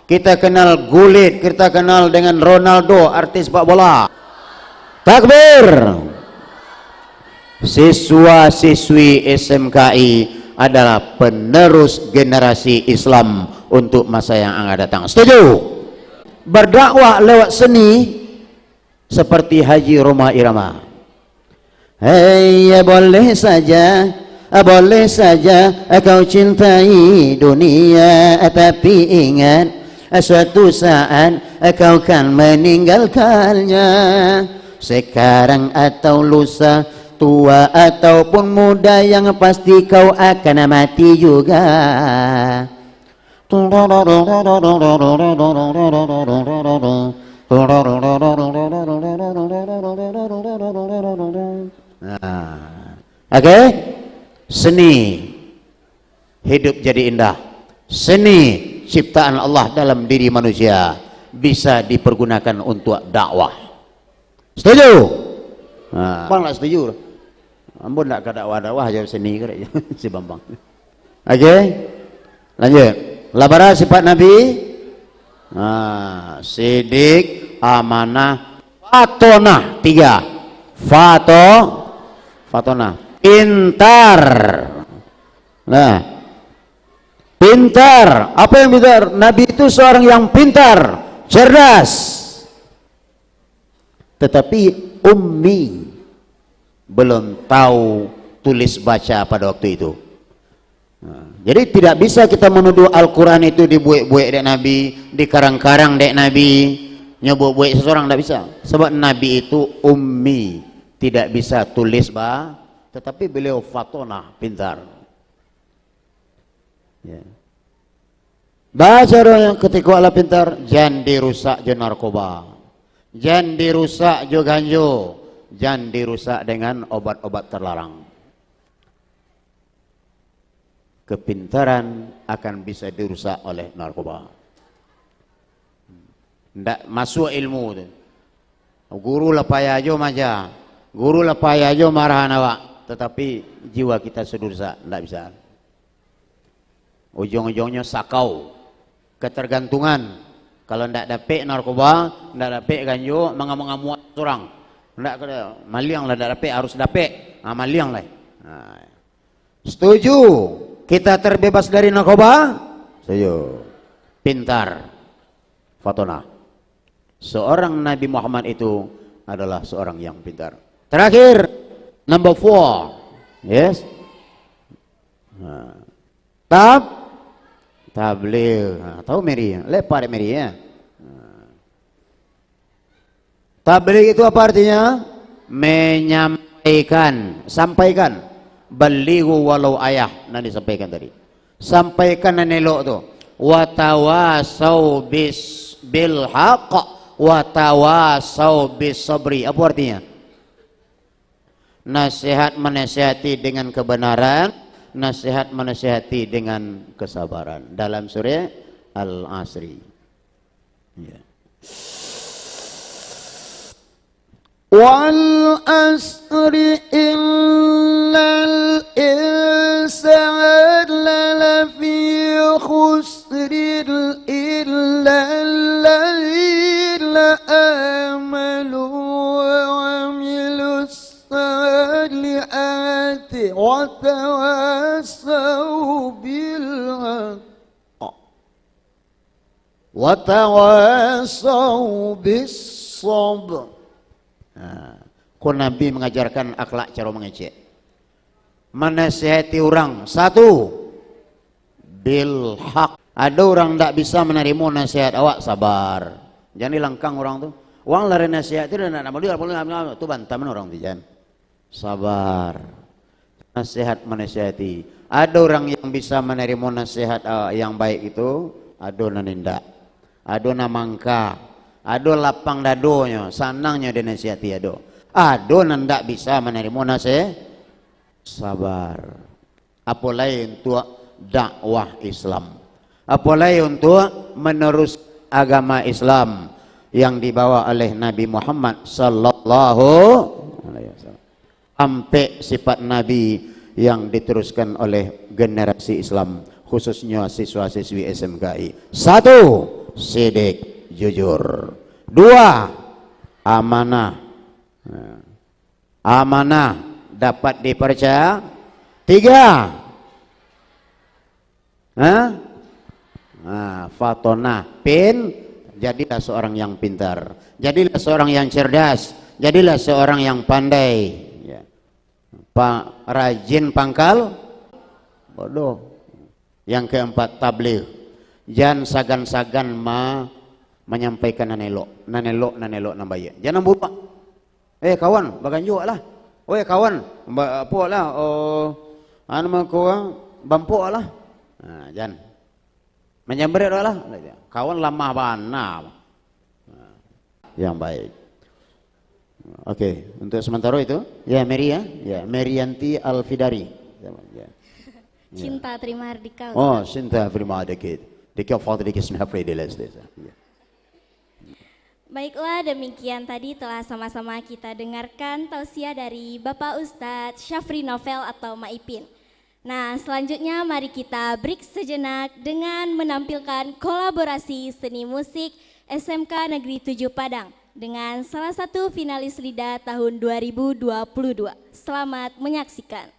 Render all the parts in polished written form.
Kita kenal Gullit, kita kenal dengan Ronaldo, artis sepak bola. Takbir. Siswa-siswi SMKI adalah penerus generasi Islam untuk masa yang akan datang. Setuju? Berdakwah lewat seni seperti Haji Roma Irama. Hei, boleh saja kau cintai dunia, tapi ingat suatu saat kau kan meninggalkannya. Sekarang atau lusa, tua ataupun muda, yang pasti kau akan mati juga. Oke? Seni hidup jadi indah. Seni ciptaan Allah dalam diri manusia bisa dipergunakan untuk dakwah. Setuju? Bang tak setuju? Ambon tak ke dakwah-dakwah aja seni ke si Bambang. Oke? Lanjut. Labara sifat Nabi. Sidik, amanah, fatonah. 3. Fatonah. Pintar. Nah, pintar. Apa yang pintar? Nabi itu seorang yang pintar, cerdas, tetapi ummi, belum tahu tulis baca pada waktu itu. Jadi tidak bisa kita menuduh Al-Quran itu dibuik-buik dek Nabi, dikarang-karang dek Nabi, nyebut-buik seseorang, tidak bisa. Sebab Nabi itu ummi, tidak bisa tulis tetapi beliau fatonah, pintar. Ya. Baca yang ketika Allah pintar, jangan dirusak jo narkoba, jangan dirusak jo ganjo, jangan dirusak dengan obat-obat terlarang. Kepintaran akan bisa dirusak oleh narkoba. Ndak masuk ilmu tu. Guru lepaya jo maja, guru lepaya jo marahan awak, tetapi jiwa kita sedursa, ndak bisa. Ujung-ujungnya sakau, ketergantungan. Kalau ndak dapet narkoba, ndak dapet ganjo, mengamu-ngamu orang. Ndak maliang lah, ndak dapet harus dapet. Maliang lah. Setuju kita terbebas dari narkoba? Setuju. Pintar, fatonah. Seorang Nabi Muhammad itu adalah seorang yang pintar. Terakhir, number 4. Yes. Tabligh. Tahu Mary? Lepas Mary ya. Tabligh itu apa artinya? Menyampaikan, sampaikan. Balighu walau ayah, nanti sampaikan tadi. Sampaikan elok tu. Wa tawasau bil haqq wa tawasau bis sabri. Apa artinya? Nasihat menasihati dengan kebenaran, nasihat menasihati dengan kesabaran. Dalam surah Al-Asri. Ya. Wal asri innal insana lafi khusrin illa alladhina amanu wa amilus salihati wa tawassaw bil haqq wa tawassaw bis sabr. Kun Nabi mengajarkan akhlak cara mengecek, menasihati orang. 1, bil haq. Ada orang tak bisa menerima nasihat awak, sabar. Jangan dilangkang orang tu. Wang lari nasihat itu dan nak boleh tu bantaman orang tu, jangan. Sabar. Nasihat menasihati. Ada orang yang bisa menerima nasihat yang baik itu, ada nanindak, ada namangka, ada lapang dadonya, sanangnya dia nasihati ada. Ada nandak bisa menerima nasihat, sabar. Apalagi untuk dakwah Islam, apalagi untuk menerus agama Islam yang dibawa oleh Nabi Muhammad sallallahu alaihi wasallam. Sampai sifat Nabi yang diteruskan oleh generasi Islam, khususnya siswa-siswi SMKI. 1, sidik, jujur. 2, amanah. Amanah, dapat dipercaya. 3, fatonah, jadilah seorang yang pintar, jadilah seorang yang cerdas, jadilah seorang yang pandai, ya. Rajin pangkal bodoh. Yang keempat, tabligh. Jangan sagan-sagan menyampaikan nanelok nambaya. Jangan buat. Kawan, baganjo lah. Kawan, apa lah? Anu mako bampo lah. Jangan. Menyamber lah. Kawan lamah bana. Yang baik. Oke, untuk sementara itu, ya Mary ya, Merianti Alfidari. Ya. Cinta terima Hardika. Cinta terima Hardika. Dika father dika smha fredeles desa. Baiklah, demikian tadi telah sama-sama kita dengarkan tausiah dari Bapak Ustadz Syafri Novel atau Maipin. Nah, selanjutnya mari kita break sejenak dengan menampilkan kolaborasi seni musik SMK Negeri 7 Padang dengan salah satu finalis LIDA tahun 2022. Selamat menyaksikan.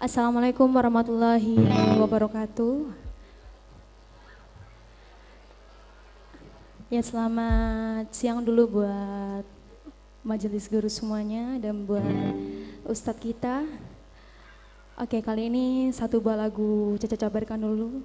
Assalamualaikum warahmatullahi wabarakatuh. Ya, selamat siang dulu buat majelis guru semuanya dan buat ustadz kita. Oke, kali ini satu buah lagu Caca cabarkan dulu.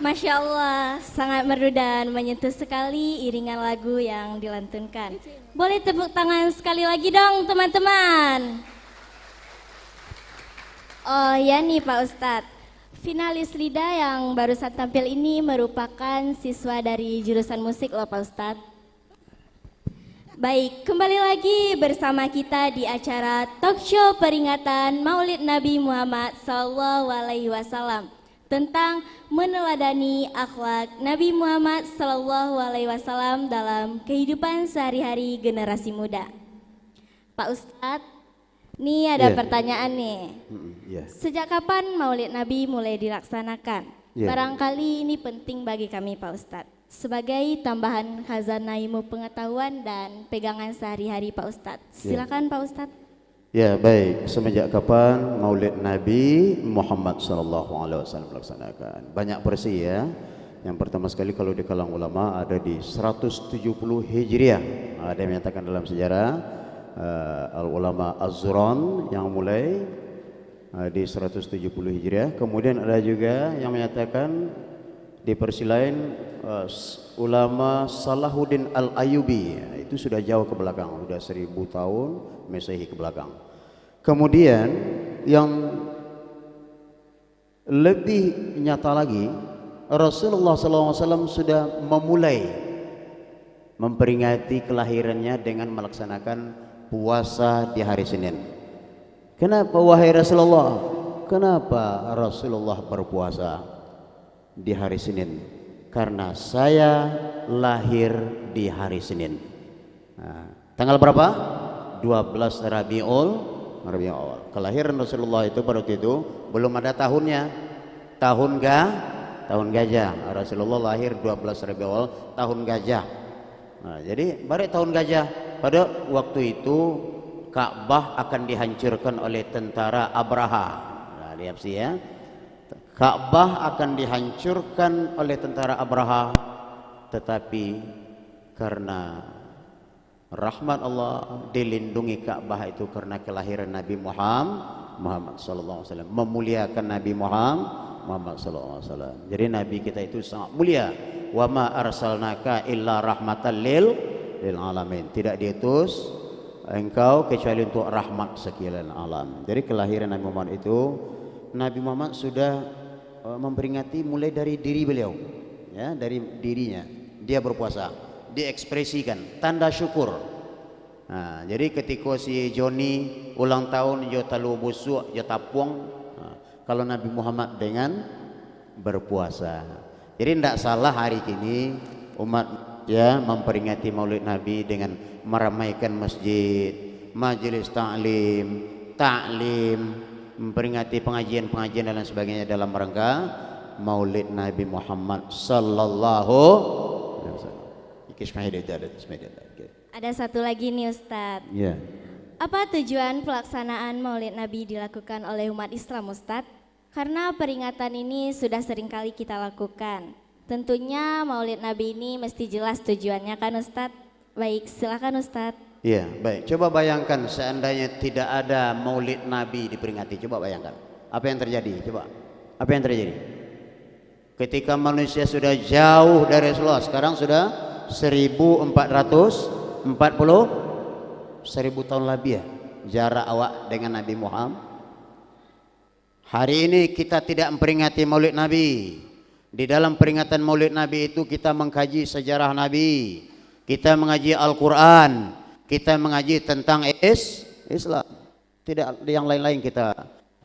Masya Allah, sangat merdu dan menyentuh sekali iringan lagu yang dilantunkan. Boleh tepuk tangan sekali lagi dong teman-teman. Oh ya nih Pak Ustadz, finalis LIDA yang barusan tampil ini merupakan siswa dari jurusan musik loh Pak Ustadz. Baik, kembali lagi bersama kita di acara talk show peringatan Maulid Nabi Muhammad SAW tentang meneladani akhlak Nabi Muhammad SAW dalam kehidupan sehari-hari generasi muda. Pak Ustadz, nih ada pertanyaan nih. Sejak kapan Maulid Nabi mulai dilaksanakan? Barangkali ini penting bagi kami Pak Ustadz, sebagai tambahan khazanah ilmu pengetahuan dan pegangan sehari-hari Pak Ustadz. Silakan Pak Ustadz. Ya, baik. Semenjak kapan Maulid Nabi Muhammad SAW dilaksanakan? Banyak versi ya. Yang pertama sekali kalau di kalangan ulama ada di 170 Hijriah. Ada yang menyatakan dalam sejarah al-ulama Az-Zuran yang mulai di 170 Hijriah. Kemudian ada juga yang menyatakan di versi lain ulama Salahuddin Al-Ayyubi, itu sudah jauh ke belakang, sudah 1000 tahun Masehi ke belakang. Kemudian yang lebih nyata lagi, Rasulullah SAW sudah memulai memperingati kelahirannya dengan melaksanakan puasa di hari Senin. Kenapa wahai Rasulullah? Kenapa Rasulullah berpuasa di hari Senin? Karena saya lahir di hari Senin. Nah, tanggal berapa? 12 Rabiul Awal. Kelahiran Rasulullah itu pada waktu itu belum ada tahunnya. Tahun gajah. Rasulullah lahir 12 Rabiul Awal, tahun gajah. Nah, jadi baru tahun gajah. Pada waktu itu Ka'bah akan dihancurkan oleh tentara Abraha. Nah, lihat sih ya. Ka'bah akan dihancurkan oleh tentara Abraha, tetapi karena rahmat Allah dilindungi Ka'bah itu karena kelahiran Nabi Muhammad SAW, memuliakan Nabi Muhammad SAW. Jadi Nabi kita itu sangat mulia. Wa ma arsalnaka illa rahmatan lil alamin. Tidak diutus engkau kecuali untuk rahmat sekalian alam. Jadi kelahiran Nabi Muhammad itu, Nabi Muhammad sudah memperingati mulai dari diri beliau, ya, dari dirinya dia berpuasa, diekspresikan tanda syukur. Nah, jadi ketika si Joni ulang tahun jo talu busuk jo tapuang, kalau Nabi Muhammad dengan berpuasa. Jadi tidak salah hari ini umat ya memperingati Maulid Nabi dengan meramaikan masjid, majelis taklim, memperingati pengajian-pengajian dan lain sebagainya dalam rangka Maulid Nabi Muhammad sallallahu alaihi wasallam. Ada satu lagi nih Ustadz. Ya. Apa tujuan pelaksanaan Maulid Nabi dilakukan oleh umat Islam Ustadz? Karena peringatan ini sudah sering kali kita lakukan. Tentunya Maulid Nabi ini mesti jelas tujuannya kan Ustadz? Baik, silakan Ustadz. Iya, baik. Coba bayangkan seandainya tidak ada Maulid Nabi diperingati. Coba bayangkan. Apa yang terjadi? Coba. Apa yang terjadi? Ketika manusia sudah jauh dari Rasulullah, sekarang sudah 1440, 1000 tahun lebih ya jarak awak dengan Nabi Muhammad. Hari ini kita tidak memperingati Maulid Nabi. Di dalam peringatan Maulid Nabi itu kita mengkaji sejarah Nabi, kita mengaji Al-Quran, kita mengaji tentang Islam. Tidak yang lain-lain kita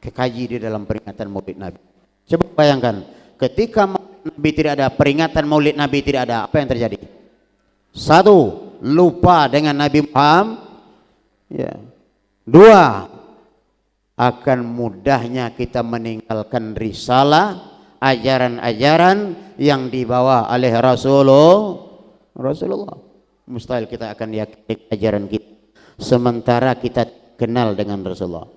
kaji di dalam peringatan Maulid Nabi. Coba bayangkan, ketika Maulid Nabi tidak ada, peringatan Maulid Nabi tidak ada, apa yang terjadi? Satu, lupa dengan Nabi Muhammad. Ya. Dua, akan mudahnya kita meninggalkan risalah, ajaran-ajaran yang dibawa oleh Rasulullah. Mustahil kita akan yakini ajaran kita sementara kita kenal dengan Rasulullah.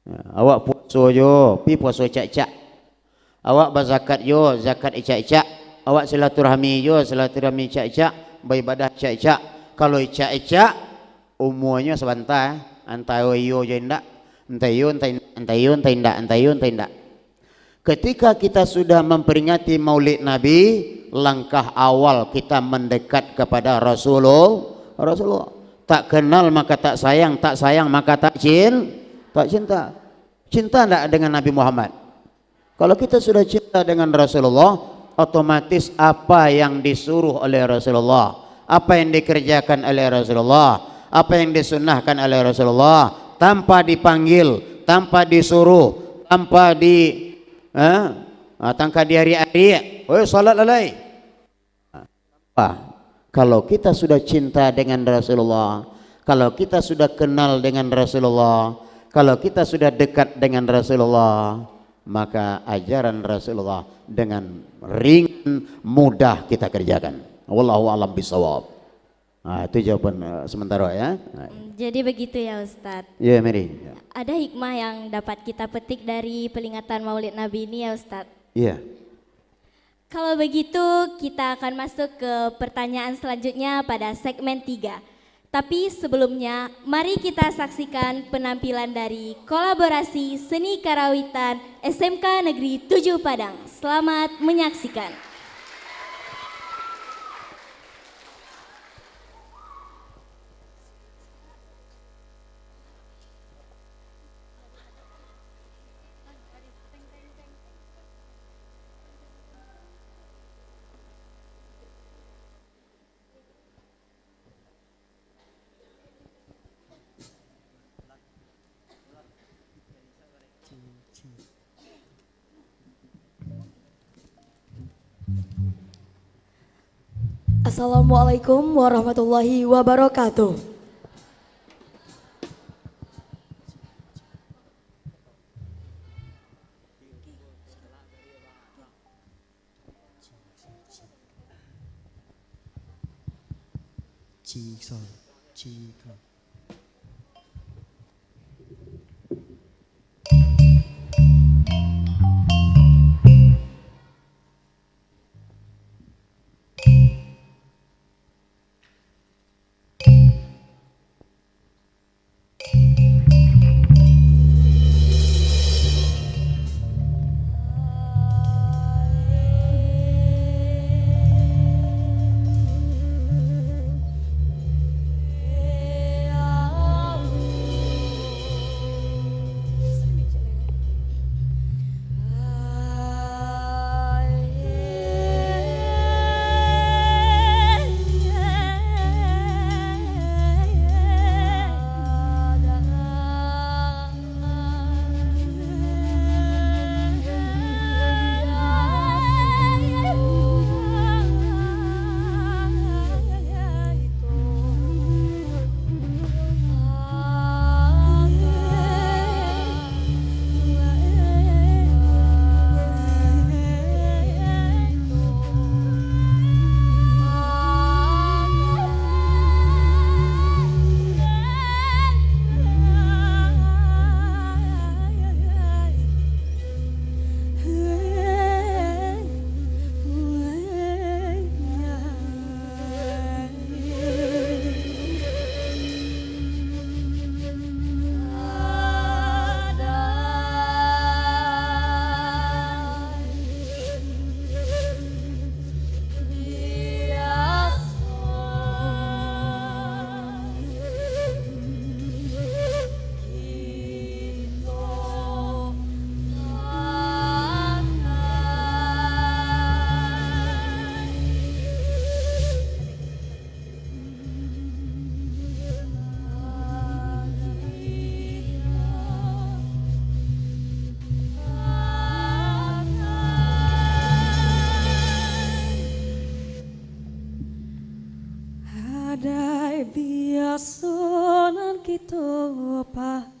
Ya, awak puasa jo, pi puasa cak-cak. Awak berzakat yo, zakat icak-icak. Awak silaturahmi yo, silaturahmi cak-cak, beribadah cak-cak. Kalau cak-cak umurnya sebentar, antai yo je ndak, antai yo ndak. Ketika kita sudah memperingati Maulid Nabi, langkah awal kita mendekat kepada Rasulullah. Tak kenal maka tak sayang, tak sayang maka tak cinta. Cinta enggak dengan Nabi Muhammad? Kalau kita sudah cinta dengan Rasulullah, otomatis apa yang disuruh oleh Rasulullah, apa yang dikerjakan oleh Rasulullah, apa yang disunnahkan oleh Rasulullah, tanpa dipanggil, tanpa disuruh, tanpa hari-hari, oh salat alai. Kalau kita sudah cinta dengan Rasulullah, kalau kita sudah kenal dengan Rasulullah, kalau kita sudah dekat dengan Rasulullah, maka ajaran Rasulullah dengan ringan mudah kita kerjakan. Wallahu a'lam bishawab. Nah, itu jawaban sementara ya. Jadi begitu ya Ustadz. Ya, Mary. Ada hikmah yang dapat kita petik dari peringatan Maulid Nabi ini ya Ustadz. Iya. Kalau begitu kita akan masuk ke pertanyaan selanjutnya pada segmen 3. Tapi sebelumnya mari kita saksikan penampilan dari kolaborasi seni karawitan SMK Negeri 7 Padang. Selamat menyaksikan. Assalamualaikum warahmatullahi wabarakatuh. biasonan kita pa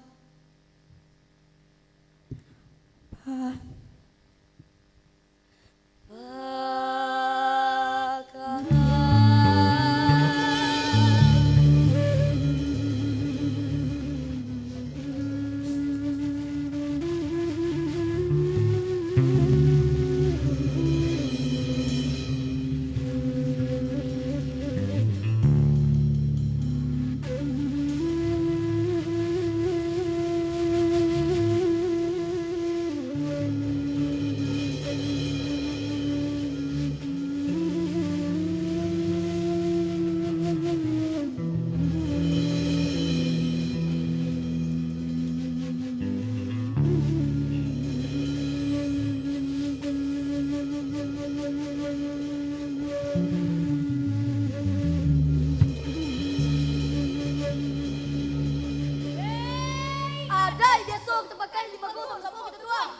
besok kita pakai 50 sama kita tuang.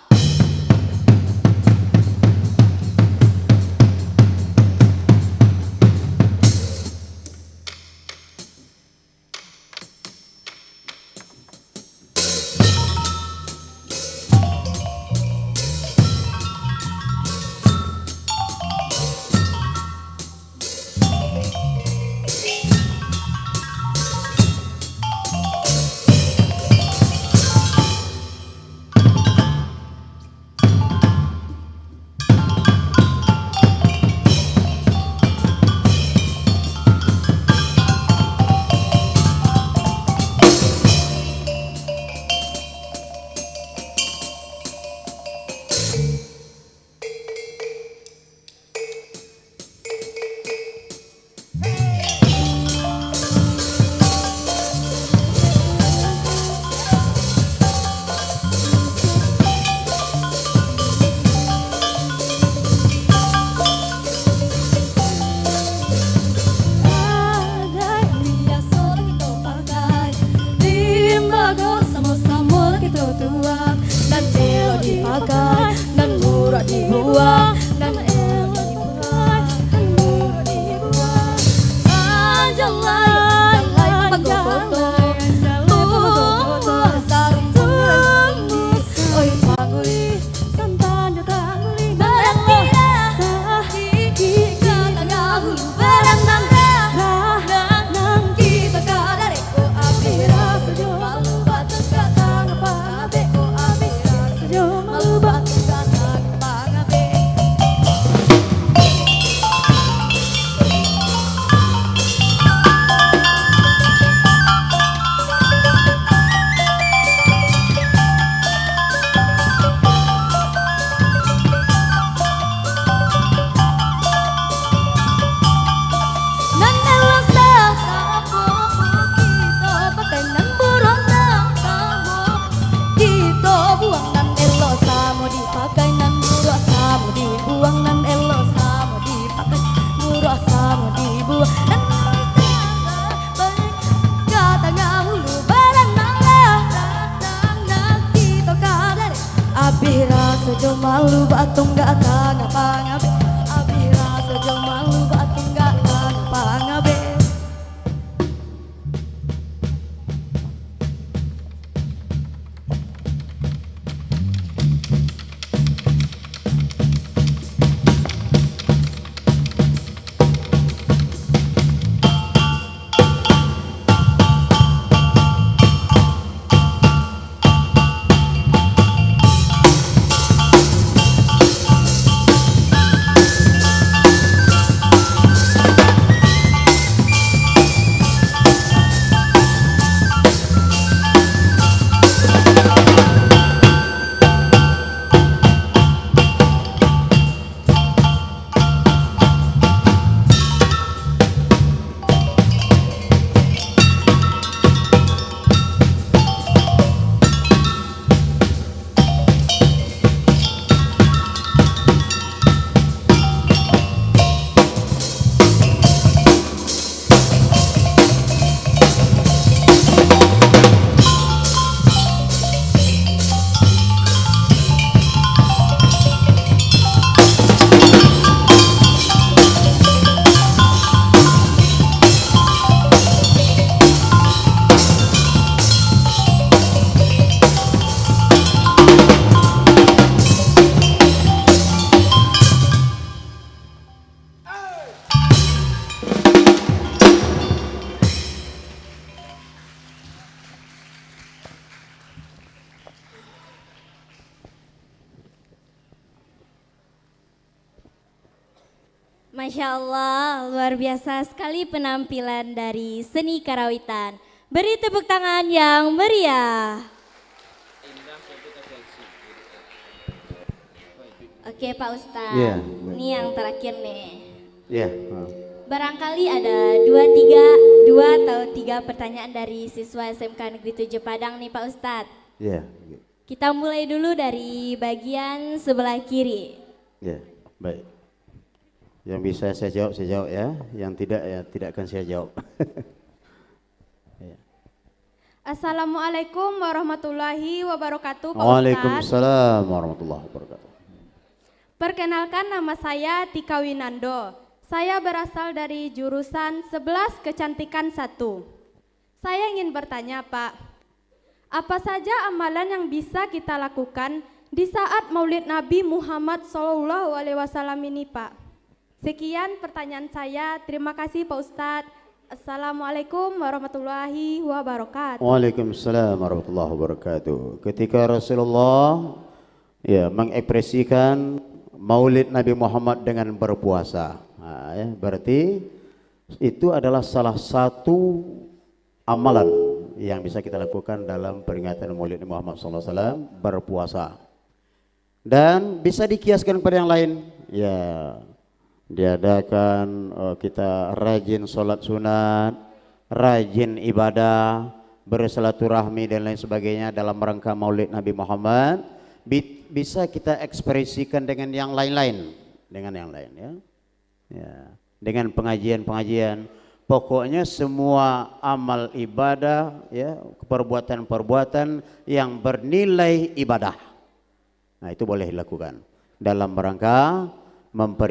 Saja malu batung gak ngapa-ngabe. Abira saja malu batung gak ngapa-ngabe. Masya Allah, luar biasa sekali penampilan dari seni karawitan. Beri tepuk tangan yang meriah. Oke Pak Ustadz, Iya. ini yang terakhir nih. Iya. Barangkali ada dua atau tiga pertanyaan dari siswa SMK Negeri 7 Padang nih Pak Ustadz. Iya. Kita mulai dulu dari bagian sebelah kiri. Ya, baik. Yang bisa saya jawab ya. Yang tidak ya tidak akan saya jawab. Ya. Assalamualaikum warahmatullahi wabarakatuh, Pak Ustadz. Waalaikumsalam warahmatullahi wabarakatuh. Perkenalkan, nama saya Tika Winando. Saya berasal dari jurusan 11 Kecantikan 1. Saya ingin bertanya, Pak, apa saja amalan yang bisa kita lakukan di saat Maulid Nabi Muhammad SAW ini, Pak? Sekian pertanyaan saya. Terima kasih, Pak Ustadz. Assalamualaikum warahmatullahi wabarakatuh. Waalaikumsalam warahmatullahi wabarakatuh. Ketika Rasulullah mengekspresikan Maulid Nabi Muhammad dengan berpuasa, berarti itu adalah salah satu amalan yang bisa kita lakukan dalam peringatan Maulid Nabi Muhammad SAW, berpuasa. Dan bisa dikiaskan kepada yang lain, diadakan kita rajin sholat sunat, rajin ibadah, bersilaturahmi dan lain sebagainya dalam rangka Maulid Nabi Muhammad. Bisa kita ekspresikan dengan yang lain-lain, dengan pengajian-pengajian. Pokoknya semua amal ibadah, perbuatan-perbuatan yang bernilai ibadah, nah itu boleh dilakukan dalam rangka memperingati